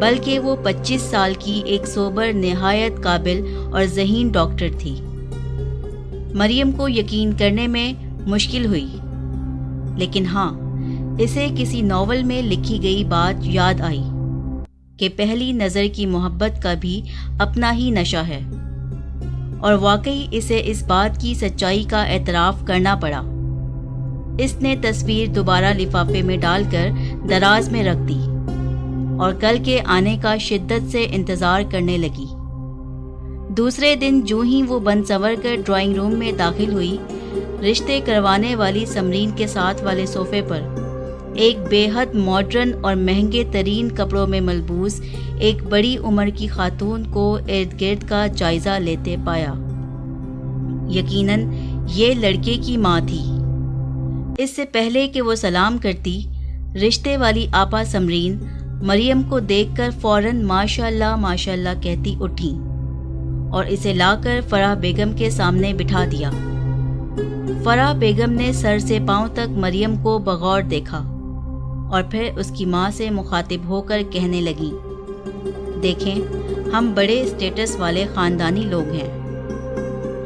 بلکہ وہ 25 سال کی ایک سوبر نہایت قابل اور ذہین ڈاکٹر تھی۔ مریم کو یقین کرنے میں مشکل ہوئی، لیکن ہاں، اسے کسی ناول میں لکھی گئی بات یاد آئی کہ پہلی نظر کی محبت کا بھی اپنا ہی نشہ ہے، اور واقعی اسے اس بات کی سچائی کا اعتراف کرنا پڑا۔ اس نے تصویر دوبارہ لفافے میں ڈال کر دراز میں رکھ دی اور کل کے آنے کا شدت سے انتظار کرنے لگی۔ دوسرے دن جو ہی وہ بن سنور کر ڈرائنگ روم میں داخل ہوئی، رشتے کروانے والی سمرین کے ساتھ والے صوفے پر ایک بے حد ماڈرن اور مہنگے ترین کپڑوں میں ملبوس ایک بڑی عمر کی خاتون کو ارد گرد کا جائزہ لیتے پایا۔ یقیناً یہ لڑکے کی ماں تھی۔ اس سے پہلے کہ وہ سلام کرتی، رشتے والی آپا سمرین مریم کو دیکھ کر فوراً ماشاء اللہ کہتی اٹھیں اور اسے لا کر فرح بیگم کے سامنے بٹھا دیا۔ فرح بیگم نے سر سے پاؤں تک مریم کو بغور دیکھا اور پھر اس کی ماں سے مخاطب ہو کر کہنے لگیں، دیکھیں، ہم بڑے اسٹیٹس والے خاندانی لوگ ہیں۔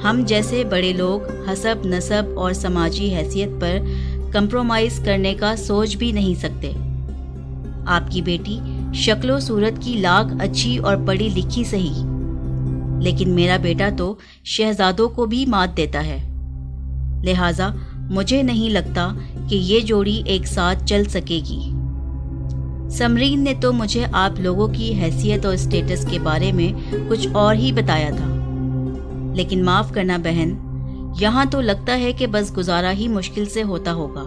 ہم جیسے بڑے لوگ حسب نسب اور سماجی حیثیت پر کمپرومائز کرنے کا سوچ بھی نہیں سکتے۔ آپ کی بیٹی شکل و صورت کی لاکھ اچھی اور پڑھی لکھی صحیح، لیکن میرا بیٹا تو شہزادوں کو بھی مات دیتا ہے، لہٰذا مجھے نہیں لگتا کہ یہ جوڑی ایک ساتھ چل سکے گی۔ سمرین نے تو مجھے آپ لوگوں کی حیثیت اور اسٹیٹس کے بارے میں کچھ اور ہی بتایا تھا، لیکن معاف کرنا بہن، یہاں تو لگتا ہے کہ بس گزارا ہی مشکل سے ہوتا ہوگا۔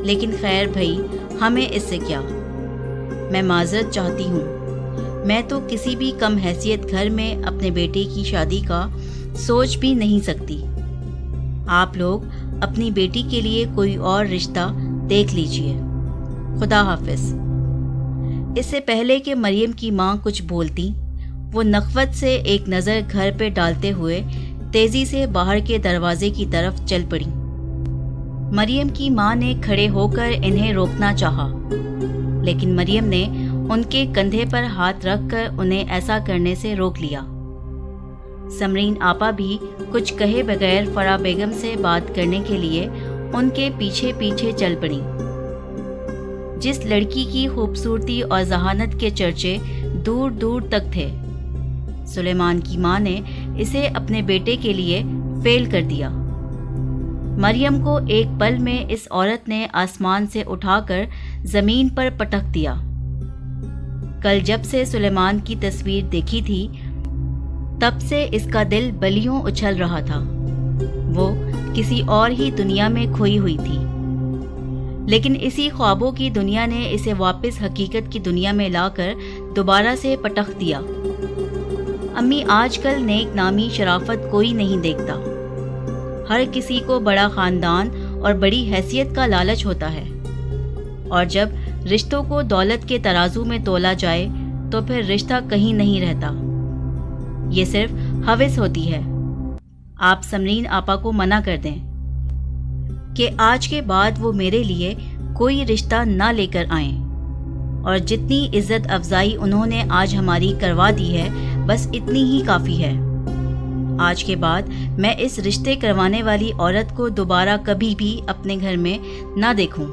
لیکن خیر بھائی، ہمیں اس سے کیا، میں معذرت چاہتی ہوں، میں تو کسی بھی کم حیثیت گھر میں اپنے بیٹے کی شادی کا سوچ بھی نہیں سکتی۔ آپ لوگ اپنی بیٹی کے لیے کوئی اور رشتہ دیکھ لیجئے۔ خدا حافظ۔ اس سے پہلے کہ مریم کی ماں کچھ بولتی، وہ نخوت سے ایک نظر گھر پہ ڈالتے ہوئے تیزی سے باہر کے دروازے کی طرف چل پڑی۔ مریم کی ماں نے کھڑے ہو کر انہیں روکنا چاہا، لیکن مریم نے ان کے کندھے پر ہاتھ رکھ کر انہیں ایسا کرنے سے روک لیا۔ سمرین آپا بھی کچھ کہے بغیر فرح بیگم سے بات کرنے کے لیے ان کے پیچھے پیچھے چل پڑیں۔ جس لڑکی کی خوبصورتی اور ذہانت کے چرچے دور دور تک تھے، سلیمان کی ماں نے اسے اپنے بیٹے کے لیے فیل کر دیا۔ مریم کو ایک پل میں اس عورت نے آسمان سے اٹھا کر زمین پر پٹک دیا۔ کل جب سے سلیمان کی تصویر دیکھی تھی، تب سے اس کا دل بلیوں اچھل رہا تھا۔ وہ کسی اور ہی دنیا میں کھوئی ہوئی تھی، لیکن اسی خوابوں کی دنیا نے اسے واپس حقیقت کی دنیا میں لا کر دوبارہ سے پٹخ دیا۔ امی، آج کل نیک نامی شرافت کوئی نہیں دیکھتا، ہر کسی کو بڑا خاندان اور بڑی حیثیت کا لالچ ہوتا ہے، اور جب رشتوں کو دولت کے ترازو میں تولا جائے تو پھر رشتہ کہیں نہیں رہتا، یہ صرف ہوس ہوتی ہے۔ آپ سمرین آپا کو منع کر دیں کہ آج کے بعد وہ میرے لیے کوئی رشتہ نہ لے کر آئیں، اور جتنی عزت افزائی انہوں نے آج ہماری کروا دی ہے، بس اتنی ہی کافی ہے۔ آج کے بعد میں اس رشتے کروانے والی عورت کو دوبارہ کبھی بھی اپنے گھر میں نہ دیکھوں۔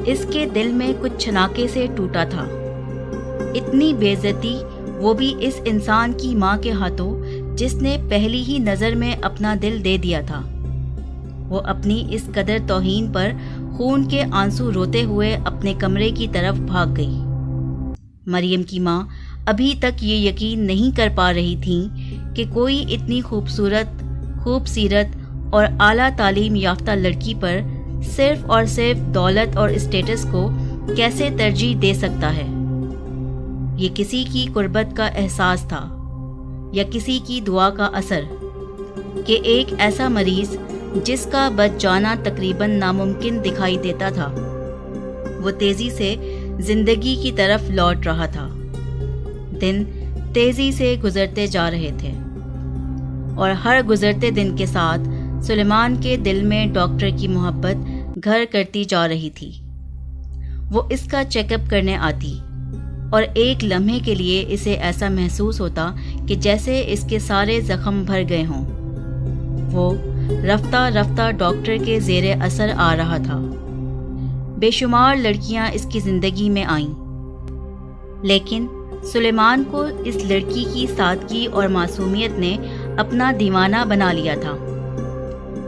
اس کے دل میں کچھ چھناکے سے ٹوٹا تھا۔ اتنی بے عزتی، وہ بھی اس انسان کی ماں کے ہاتھوں جس نے پہلی ہی نظر میں اپنا دل دے دیا تھا۔ وہ اپنی اس قدر توہین پر خون کے آنسو روتے ہوئے اپنے کمرے کی طرف بھاگ گئی۔ مریم کی ماں ابھی تک یہ یقین نہیں کر پا رہی تھیں کہ کوئی اتنی خوبصورت، خوب سیرت اور اعلیٰ تعلیم یافتہ لڑکی پر صرف اور صرف دولت اور اسٹیٹس کو کیسے ترجیح دے سکتا ہے۔ یہ کسی کی قربت کا احساس تھا یا کسی کی دعا کا اثر کہ ایک ایسا مریض جس کا بچ جانا تقریباً ناممکن دکھائی دیتا تھا، وہ تیزی سے زندگی کی طرف لوٹ رہا تھا۔ دن تیزی سے گزرتے جا رہے تھے، اور ہر گزرتے دن کے ساتھ سلیمان کے دل میں ڈاکٹر کی محبت گھر کرتی جا رہی تھی۔ وہ اس کا چیک اپ کرنے آتی، اور ایک لمحے کے لیے اسے ایسا محسوس ہوتا کہ جیسے اس کے سارے زخم بھر گئے ہوں۔ وہ رفتہ رفتہ ڈاکٹر کے زیر اثر آ رہا تھا۔ بے شمار لڑکیاں اس کی زندگی میں آئیں، لیکن سلیمان کو اس لڑکی کی سادگی اور معصومیت نے اپنا دیوانہ بنا لیا تھا۔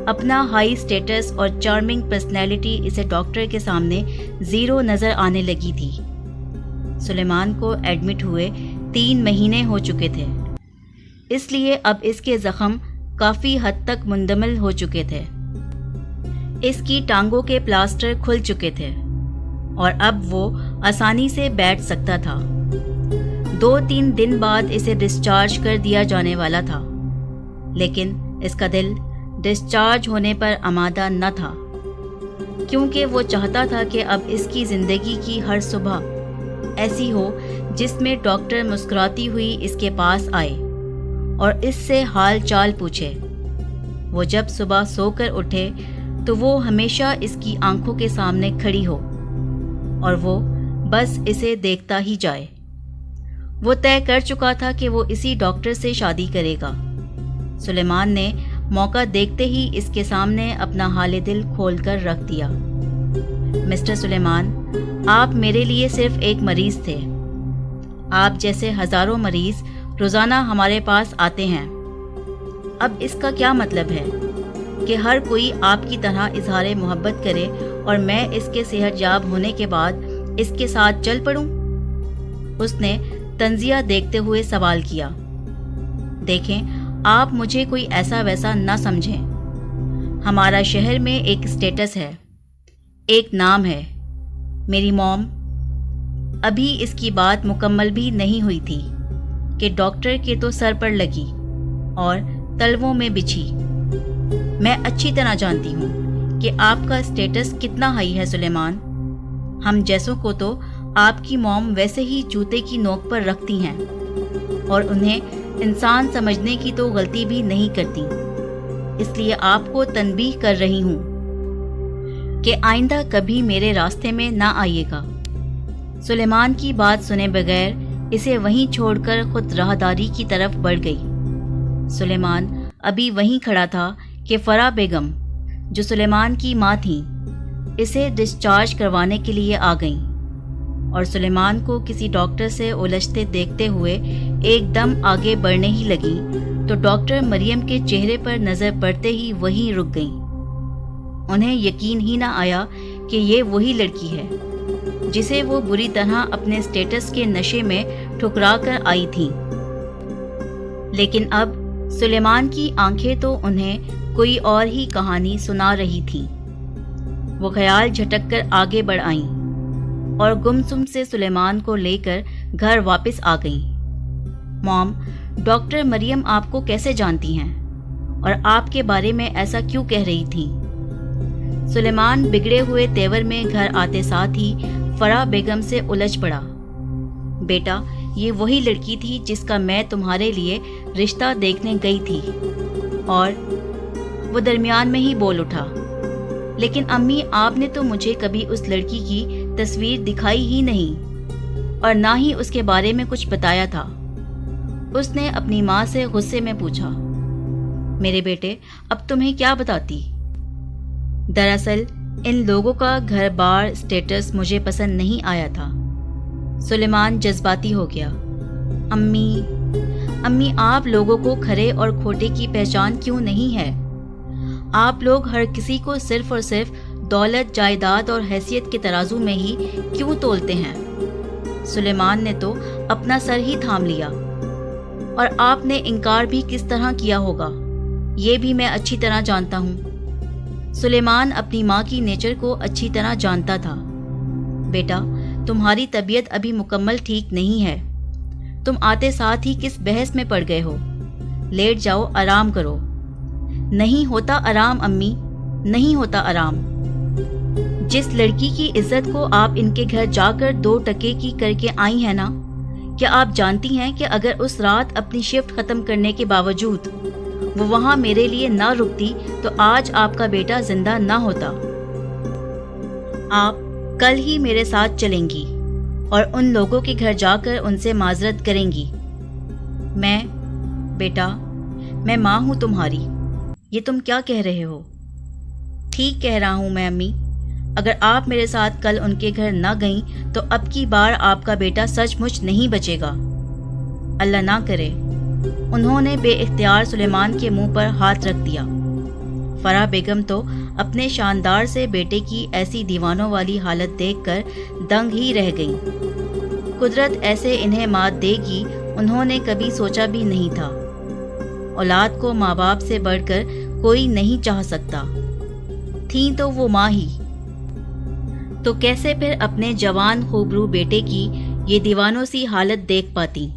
اپنا ہائی سٹیٹس اور چارمنگ پرسنالٹی اسے ڈاکٹر کے سامنے زیرو نظر آنے لگی تھی۔ سلیمان کو ایڈمٹ ہوئے 3 مہینے ہو چکے تھے، اس لیے اب اس کے زخم کافی حد تک مندمل ہو چکے تھے۔ اس کی ٹانگوں کے پلاسٹر کھل چکے تھے اور اب وہ آسانی سے بیٹھ سکتا تھا۔ 2-3 دن بعد اسے ڈسچارج کر دیا جانے والا تھا، لیکن اس کا دل ڈسچارج ہونے پر آمادہ نہ تھا، کیونکہ وہ چاہتا تھا کہ اب اس کی زندگی کی ہر صبح ایسی ہو جس میں ڈاکٹر مسکراتی ہوئی اس کے پاس آئے اور اس سے حال چال پوچھے۔ وہ جب صبح سو کر اٹھے تو وہ ہمیشہ اس کی آنکھوں کے سامنے کھڑی ہو اور وہ بس اسے دیکھتا ہی جائے۔ وہ طے کر چکا تھا کہ وہ اسی ڈاکٹر سے شادی کرے گا۔ سلیمان نے موقع دیکھتے ہی اس کے سامنے اپنا حال دل کھول کر رکھ دیا۔ مسٹر سلیمان، آپ میرے لیے صرف ایک مریض تھے۔ آپ جیسے ہزاروں مریض روزانہ ہمارے پاس آتے ہیں۔ اب اس کا کیا مطلب ہے کہ ہر کوئی آپ کی طرح اظہار محبت کرے اور میں اس کے صحت یاب ہونے کے بعد اس کے ساتھ چل پڑوں؟ اس نے تنزیہ دیکھتے ہوئے سوال کیا۔ دیکھیں، آپ مجھے کوئی ایسا ویسا نہ سمجھیں۔ ہمارا شہر میں ایک اسٹیٹس ہے، ایک نام ہے۔ میری موم، ابھی اس کی بات مکمل بھی نہیں ہوئی تھی کہ ڈاکٹر کے تو سر پر لگی اور تلووں میں بچھی۔ میں اچھی طرح جانتی ہوں کہ آپ کا اسٹیٹس کتنا ہائی ہے سلیمان۔ ہم جیسوں کو تو آپ کی موم ویسے ہی جوتے کی نوک پر رکھتی ہیں اور انہیں انسان سمجھنے کی تو غلطی بھی نہیں کرتی۔ اس لیے آپ کو تنبیہ کر رہی ہوں کہ آئندہ کبھی میرے راستے میں نہ آئیے گا۔ سلیمان کی بات سنے بغیر اسے وہیں چھوڑ کر خود راہداری کی طرف بڑھ گئی۔ سلیمان ابھی وہیں کھڑا تھا کہ فرح بیگم، جو سلیمان کی ماں تھیں، اسے ڈسچارج کروانے کے لیے آ گئیں اور سلیمان کو کسی ڈاکٹر سے الجھتے دیکھتے ہوئے ایک دم آگے بڑھنے ہی لگیں تو ڈاکٹر مریم کے چہرے پر نظر پڑتے ہی وہیں رک گئیں۔ انہیں یقین ہی نہ آیا کہ یہ وہی لڑکی ہے جسے وہ بری طرح اپنے اسٹیٹس کے نشے میں ٹھکرا کر آئی تھیں۔ لیکن اب سلیمان کی آنکھیں تو انہیں کوئی اور ہی کہانی سنا رہی تھیں۔ وہ خیال جھٹک کر آگے بڑھ آئیں اور گمسم سے سلیمان کو لے کر گھر واپس آ گئیں۔ موم، ڈاکٹر مریم آپ کو کیسے جانتی ہیں اور آپ کے بارے میں ایسا کیوں کہہ رہی تھیں؟ سلیمان بگڑے ہوئے تیور میں گھر آتے ساتھ ہی فرح بیگم سے الجھ پڑا۔ بیٹا، یہ وہی لڑکی تھی جس کا میں تمہارے لیے رشتہ دیکھنے گئی تھی۔ اور وہ درمیان میں ہی بول اٹھا، لیکن امی، آپ نے تو مجھے کبھی اس لڑکی کی تصویر دکھائی ہی نہیں اور نہ ہی اس کے بارے میں کچھ بتایا تھا۔ اس نے اپنی ماں سے غصے میں پوچھا۔ میرے بیٹے، اب تمہیں کیا بتاتی؟ دراصل ان لوگوں کا گھر بار اسٹیٹس مجھے پسند نہیں آیا تھا۔ سلیمان جذباتی ہو گیا۔ امی، آپ لوگوں کو کھرے اور کھوٹے کی پہچان کیوں نہیں ہے؟ آپ لوگ ہر کسی کو صرف اور صرف دولت، جائیداد اور حیثیت کے ترازو میں ہی کیوں تولتے ہیں؟ سلیمان نے تو اپنا سر ہی تھام لیا۔ اور آپ نے انکار بھی کس طرح کیا ہوگا، یہ بھی میں اچھی طرح جانتا ہوں۔ سلیمان اپنی ماں کی نیچر کو اچھی طرح جانتا تھا۔ بیٹا، تمہاری طبیعت ابھی مکمل ٹھیک نہیں ہے۔ تم آتے ساتھ ہی کس بحث میں پڑ گئے ہو؟ لیٹ جاؤ، آرام کرو۔ نہیں ہوتا آرام امی، نہیں ہوتا آرام۔ جس لڑکی کی عزت کو آپ ان کے گھر جا کر 2 ٹکے کی کر کے آئی ہیں نا، کیا آپ جانتی ہیں کہ اگر اس رات اپنی شفٹ ختم کرنے کے باوجود وہ وہاں میرے لیے نہ رکتی تو آج آپ کا بیٹا زندہ نہ ہوتا۔ آپ کل ہی میرے ساتھ چلیں گی۔ اور ان لوگوں کے گھر جا کر ان سے معذرت کریں گی۔ بیٹا، میں ماں ہوں تمہاری، یہ تم کیا کہہ رہے ہو؟ ٹھیک کہہ رہا ہوں میں امی، اگر آپ میرے ساتھ کل ان کے گھر نہ گئیں تو اب کی بار آپ کا بیٹا سچ مچ نہیں بچے گا۔ اللہ نہ کرے۔ انہوں نے بے اختیار سلیمان کے منہ پر ہاتھ رکھ دیا۔ فرح بیگم تو اپنے شاندار سے بیٹے کی ایسی دیوانوں والی حالت دیکھ کر دنگ ہی رہ گئیں۔ قدرت ایسے انہیں مات دے گی انہوں نے کبھی سوچا بھی نہیں تھا۔ اولاد کو ماں باپ سے بڑھ کر کوئی نہیں چاہ سکتا، تھیں تو وہ ماں ہی، تو کیسے پھر اپنے جوان خوبرو بیٹے کی یہ دیوانوں سی حالت دیکھ پاتی؟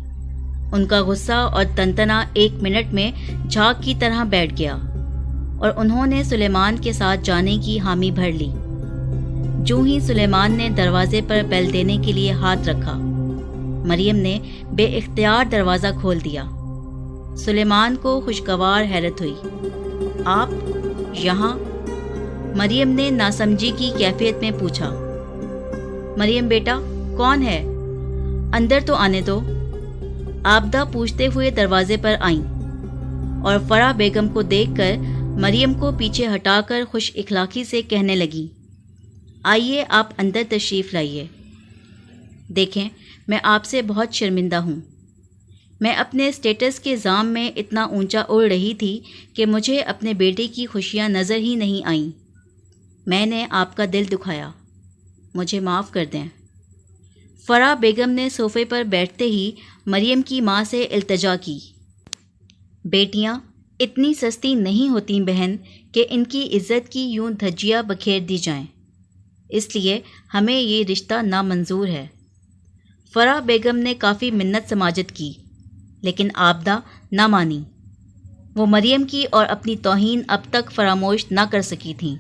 ان کا غصہ اور تنتنا 1 منٹ میں جھاگ کی طرح بیٹھ گیا اور انہوں نے سلیمان کے ساتھ جانے کی حامی بھر لی۔ جو ہی سلیمان نے دروازے پر بیل دینے کے لیے ہاتھ رکھا، مریم نے بے اختیار دروازہ کھول دیا۔ سلیمان کو خوشگوار حیرت ہوئی۔ آپ یہاں؟ مریم نے ناسمجھی کی کیفیت میں پوچھا۔ مریم بیٹا، کون ہے؟ اندر تو آنے دو۔ آبدہ پوچھتے ہوئے دروازے پر آئیں اور فرح بیگم کو دیکھ کر مریم کو پیچھے ہٹا کر خوش اخلاقی سے کہنے لگیں، آئیے آپ اندر تشریف لائیے۔ دیکھیں، میں آپ سے بہت شرمندہ ہوں۔ میں اپنے اسٹیٹس کے زام میں اتنا اونچا اڑ رہی تھی کہ مجھے اپنے بیٹے کی خوشیاں نظر ہی نہیں آئیں۔ میں نے آپ کا دل دکھایا، مجھے معاف کر دیں۔ فرح بیگم نے صوفے پر بیٹھتے ہی مریم کی ماں سے التجا کی، بیٹیاں اتنی سستی نہیں ہوتیں بہن کہ ان کی عزت کی یوں دھجیاں بکھیر دی جائیں، اس لیے ہمیں یہ رشتہ نامنظور ہے۔ فرح بیگم نے کافی منت سماجت کی، لیکن آبدہ نہ مانی۔ وہ مریم کی اور اپنی توہین اب تک فراموش نہ کر سکی تھیں۔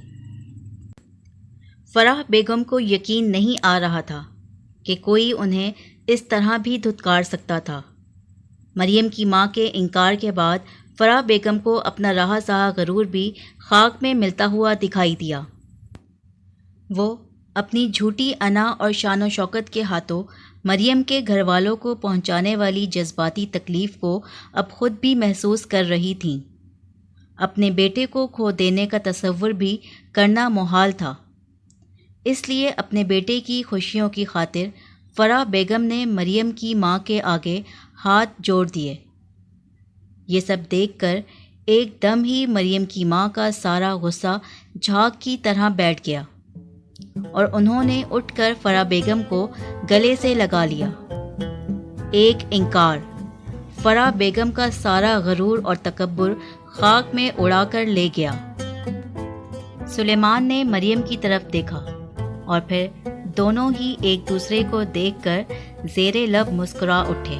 فرح بیگم کو یقین نہیں آ رہا تھا کہ کوئی انہیں اس طرح بھی دھتکار سکتا تھا۔ مریم کی ماں کے انکار کے بعد فرح بیگم کو اپنا رہا سہا غرور بھی خاک میں ملتا ہوا دکھائی دیا۔ وہ اپنی جھوٹی انا اور شان و شوکت کے ہاتھوں مریم کے گھر والوں کو پہنچانے والی جذباتی تکلیف کو اب خود بھی محسوس کر رہی تھیں۔ اپنے بیٹے کو کھو دینے کا تصور بھی کرنا محال تھا، اس لیے اپنے بیٹے کی خوشیوں کی خاطر فرح بیگم نے مریم کی ماں کے آگے ہاتھ جوڑ دیے۔ یہ سب دیکھ کر ایک دم ہی مریم کی ماں کا سارا غصہ جھاگ کی طرح بیٹھ گیا اور انہوں نے اٹھ کر فرح بیگم کو گلے سے لگا لیا۔ ایک انکار فرح بیگم کا سارا غرور اور تکبر خاک میں اڑا کر لے گیا۔ سلیمان نے مریم کی طرف دیکھا اور پھر دونوں ہی ایک دوسرے کو دیکھ کر زیر لب مسکرا اٹھے۔